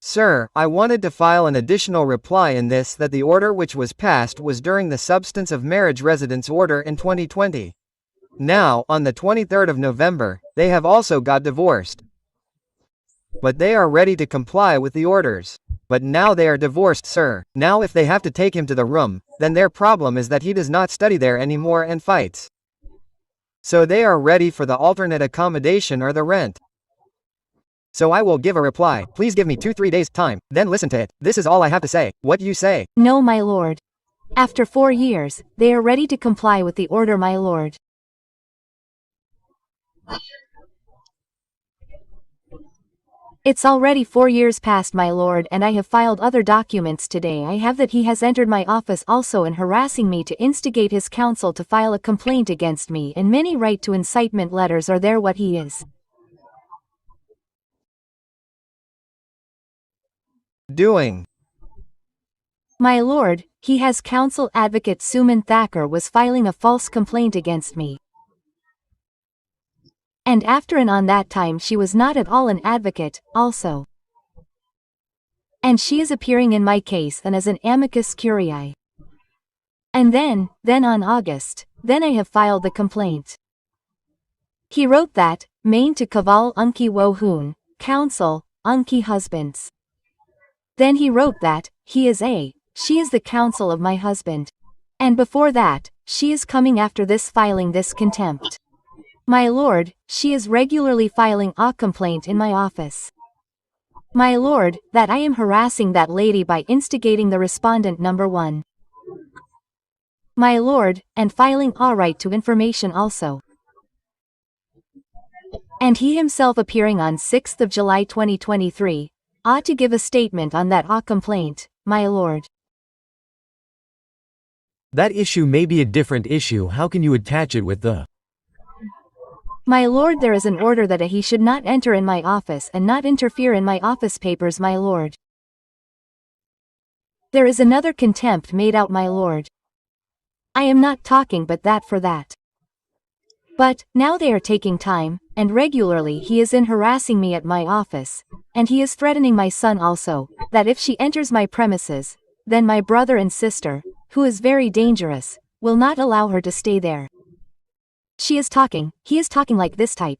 Sir, I wanted to file an additional reply in this that the order which was passed was during the substance of marriage residence order in 2020. Now, on the 23rd of November, they have also got divorced. But they are ready to comply with the orders. But now they are divorced, sir. Now if they have to take him to the room, then their problem is that he does not study there anymore and fights. So they are ready for the alternate accommodation or the rent. So I will give a reply. Please give me 2-3 days time, then listen to it. This is all I have to say. What do you say? No, my lord. After 4 years, they are ready to comply with the order, my lord. It's already 4 years past, my lord, and I have filed other documents today. I have that he has entered my office also and harassing me to instigate his counsel to file a complaint against me, and many write to incitement letters are there what he is doing. My lord, he has counsel advocate Suman Thakur was filing a false complaint against me. And after and on that time she was not at all an advocate, also. And she is appearing in my case and as an amicus curiae. And then on August, then I have filed the complaint. He wrote that, main to Kaval Unki Wohun, counsel, Unki husbands. Then he wrote that, she is the counsel of my husband. And before that, she is coming after this filing this contempt. My lord, she is regularly filing a complaint in my office. My lord, that I am harassing that lady by instigating the respondent number 1. My lord, and filing a right to information also. And he himself appearing on 6th of July 2023, ought to give a statement on that complaint, my lord. That issue may be a different issue. How can you attach it with the... My lord, there is an order that he should not enter in my office and not interfere in my office papers, my lord. There is another contempt made out, my lord. I am not talking but that for that. But, now they are taking time, and regularly he is in harassing me at my office, and he is threatening my son also, that if she enters my premises, then my brother and sister, who is very dangerous, will not allow her to stay there. He is talking like this type.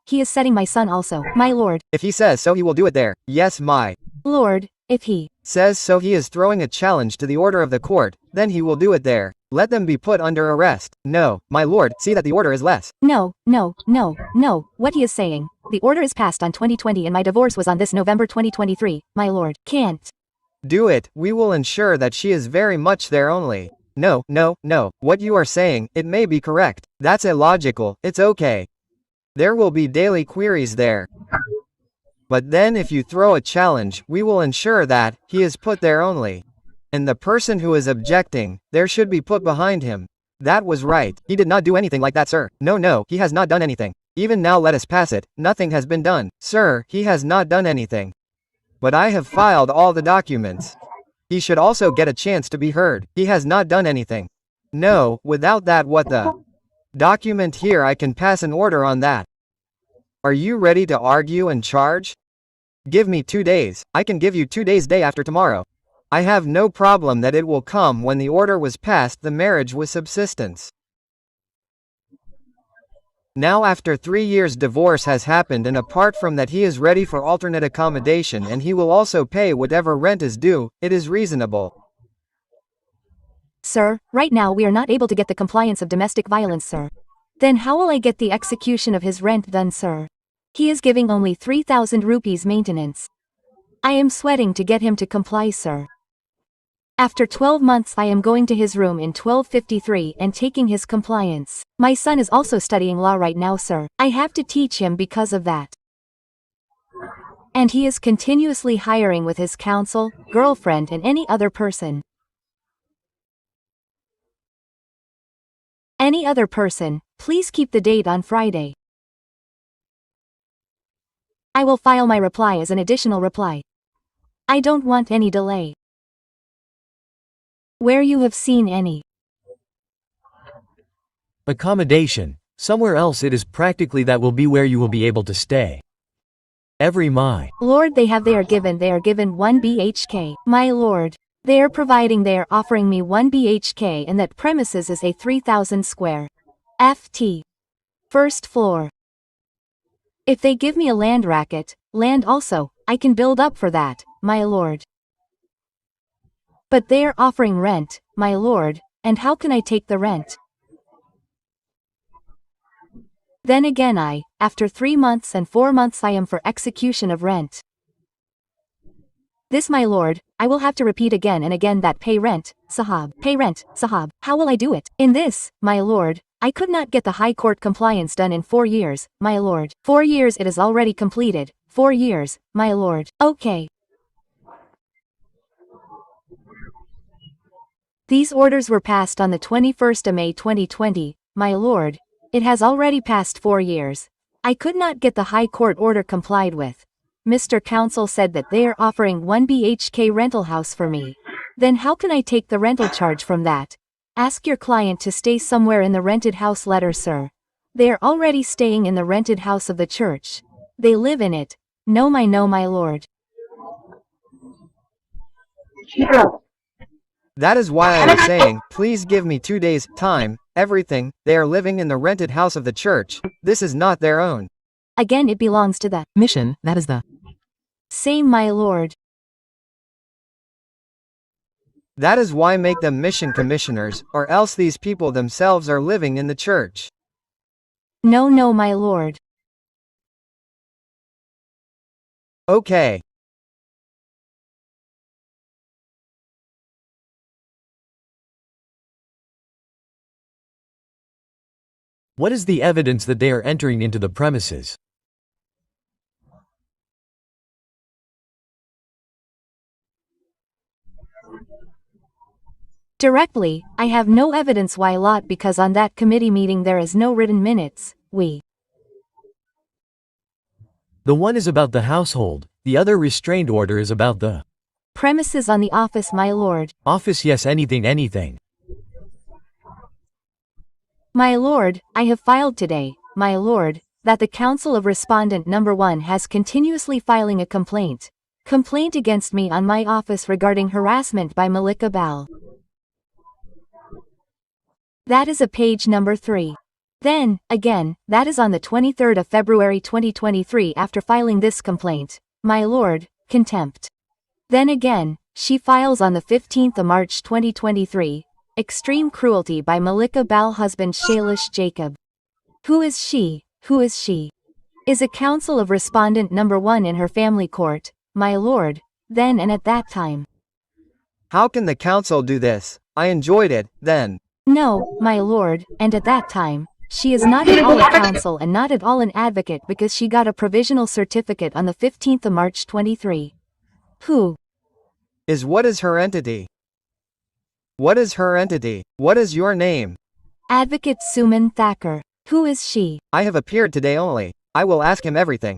He is setting my son also, my lord. If he says so he will do it there. Yes, my lord, if he says so he is throwing a challenge to the order of the court, then he will do it there. Let them be put under arrest. No, my lord, see that the order is less. No, what he is saying. The order is passed on 2020 and my divorce was on this November 2023, my lord. Can't do it. We will ensure that she is very much there only. No, what you are saying, it may be correct. That's illogical, it's okay. There will be daily queries there. But then if you throw a challenge, we will ensure that, he is put there only. And the person who is objecting, there should be put behind him. That was right. He did not do anything like that, sir. No, he has not done anything. Even now let us pass it, nothing has been done. Sir, he has not done anything. But I have filed all the documents. He should also get a chance to be heard. He has not done anything. No, without that what the document here I can pass an order on that. Are you ready to argue and charge? Give me 2 days. I can give you 2 days day after tomorrow. I have no problem that it will come when the order was passed the marriage with subsistence. Now after 3 years divorce has happened and apart from that he is ready for alternate accommodation and he will also pay whatever rent is due, it is reasonable. Sir, right now we are not able to get the compliance of domestic violence, sir. Then how will I get the execution of his rent done, sir? He is giving only 3,000 rupees maintenance. I am sweating to get him to comply, sir. After 12 months I am going to his room in 1253 and taking his compliance. My son is also studying law right now, sir. I have to teach him because of that. And he is continuously hiring with his counsel, girlfriend and any other person. Any other person, please keep the date on Friday. I will file my reply as an additional reply. I don't want any delay. Where you have seen any accommodation, somewhere else it is practically that will be where you will be able to stay. Every my. Lord, they are given 1 BHK. My lord. They are offering me 1 BHK and that premises is a 3,000 square. FT. First floor. If they give me a land land also, I can build up for that, my lord. But they are offering rent, my lord, and how can I take the rent? Then again after 3 months and 4 months I am for execution of rent. This my lord, I will have to repeat again and again that pay rent, sahab, how will I do it? In this, my lord, I could not get the high court compliance done in 4 years, my lord. 4 years it is already completed, 4 years, my lord. Okay. These orders were passed on the 21st of May 2020, my lord. It has already passed 4 years. I could not get the high court order complied with. Mr. Counsel said that they are offering 1 BHK rental house for me. Then how can I take the rental charge from that? Ask your client to stay somewhere in the rented house letter, sir. They are already staying in the rented house of the church. They live in it. No my lord. That is why I was saying, please give me 2 days' time, everything, they are living in the rented house of the church, this is not their own. Again it belongs to the mission, that is the same my lord. That is why make them mission commissioners, or else these people themselves are living in the church. No my lord. Okay. What is the evidence that they are entering into the premises? Directly, I have no evidence why lot because on that committee meeting there is no written minutes, we. The one is about the household, the other restrained order is about the premises on the office my lord. Office yes anything. My lord, I have filed today, my lord, that the counsel of respondent number 1 has continuously filing a complaint against me on my office regarding harassment by Malika Bal. That is a page number 3. Then, again, that is on the 23rd of February 2023 after filing this complaint, my lord, contempt. Then again, she files on the 15th of March 2023, extreme cruelty by Malika Bal husband Shailesh Jacob. Who is she? Is a counsel of respondent number 1 in her family court, my lord, then and at that time. How can the council do this? I enjoyed it, then. No, my lord, and at that time, she is not at all a counsel and not at all an advocate because she got a provisional certificate on the 15th of March 23. Who? What is her entity? What is her entity? What is your name? Advocate Suman Thakur. Who is she? I have appeared today only. I will ask him everything.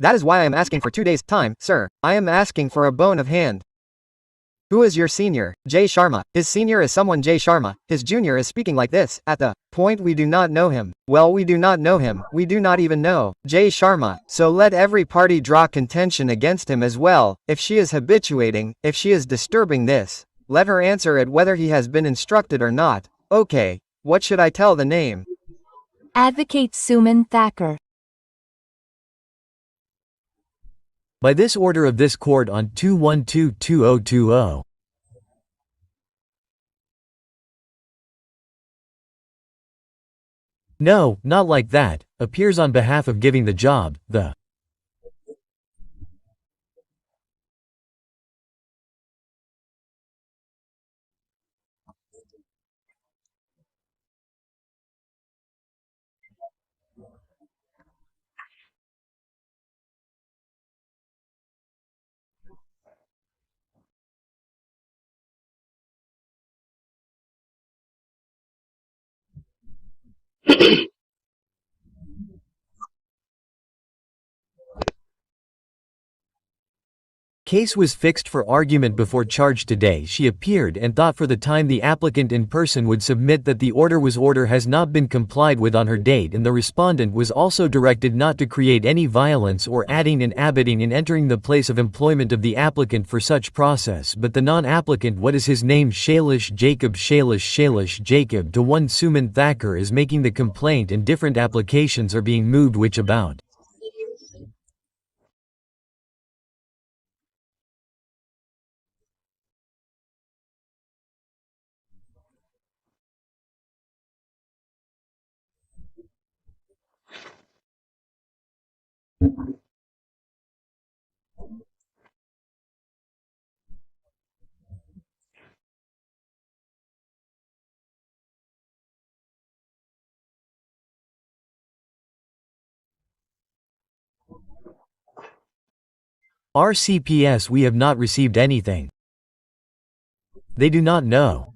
That is why I am asking for 2 days' time, sir. I am asking for a bone of hand. Who is your senior? Jay Sharma. His senior is someone Jay Sharma. His junior is speaking like this, at the point we do not know him. Well, we do not know him. We do not even know Jay Sharma. So let every party draw contention against him as well. If she is habituating, if she is disturbing this, let her answer it whether he has been instructed or not. Okay. What should I tell the name? Advocate Suman Thakur. By this order of this court on 212-2020. No, not like that, appears on behalf of giving the job, the Case was fixed for argument before charge today. She appeared and thought for the time the applicant in person would submit that the order has not been complied with on her date, and the respondent was also directed not to create any violence or adding and abetting in entering the place of employment of the applicant for such process. But the non-applicant, what is his name, Shailesh Jacob to one Suman Thakur, is making the complaint, and different applications are being moved which about RCPS. We have not received anything. They do not know.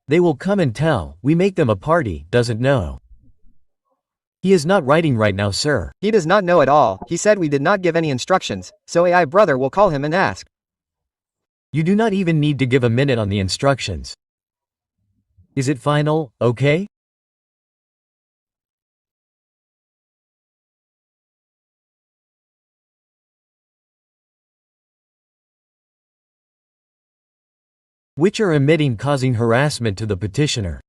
They will come and tell. We make them a party, doesn't know. He is not writing right now, sir. He does not know at all. He said we did not give any instructions, so AI brother will call him and ask. You do not even need to give a minute on the instructions. Is it final, okay? Which are emitting, causing harassment to the petitioner.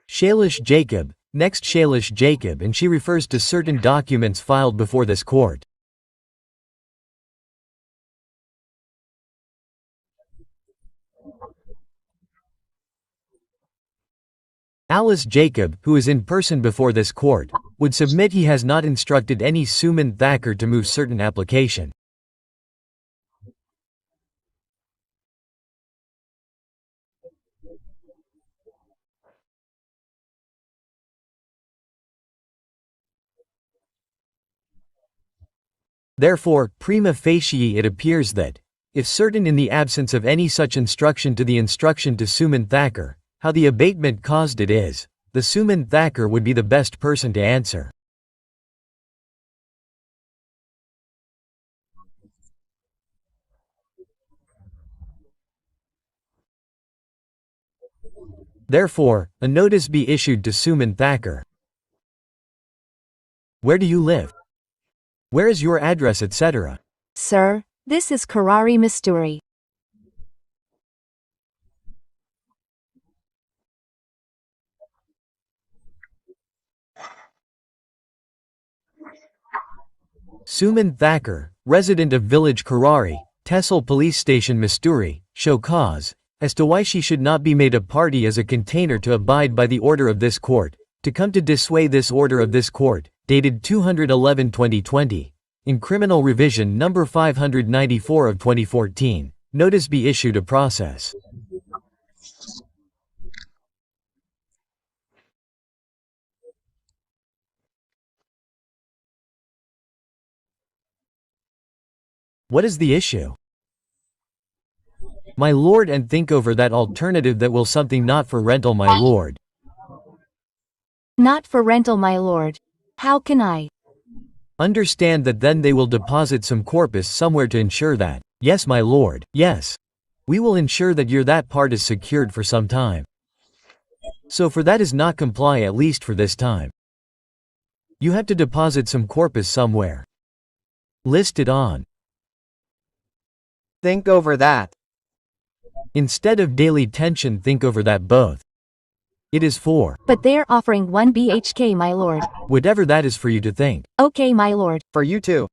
Shailesh Jacob, next Shailesh Jacob, and she refers to certain documents filed before this court. Alice Jacob, who is in person before this court, would submit he has not instructed any Suman Thakur to move certain application. Therefore, prima facie it appears that, if certain in the absence of any such instruction to the instruction to Suman Thakur, how the abatement caused it is, the Suman Thakur would be the best person to answer. Therefore, a notice be issued to Suman Thakur. Where do you live? Where is your address, etc.? Sir, this is Karari Misturi. Suman Thakur, resident of village Karari, Tehsil Police Station Misturi, show cause, as to why she should not be made a party as a container to abide by the order of this court, to come to dissuade this order of this court, dated 211-2020, in Criminal Revision number 594 of 2014, notice be issued a process. What is the issue? My lord, and think over that alternative that will something not for rental, my lord. Not for rental, my lord. How can I understand that? Then they will deposit some corpus somewhere to ensure that. Yes, my lord, yes. We will ensure that your that part is secured for some time. So for that is not comply, at least for this time. You have to deposit some corpus somewhere. List it on. Think over that. Instead of daily tension, think over that both. It is for. But they're offering 1 BHK, my lord. Whatever that is for you to think. Okay, my lord. For you too.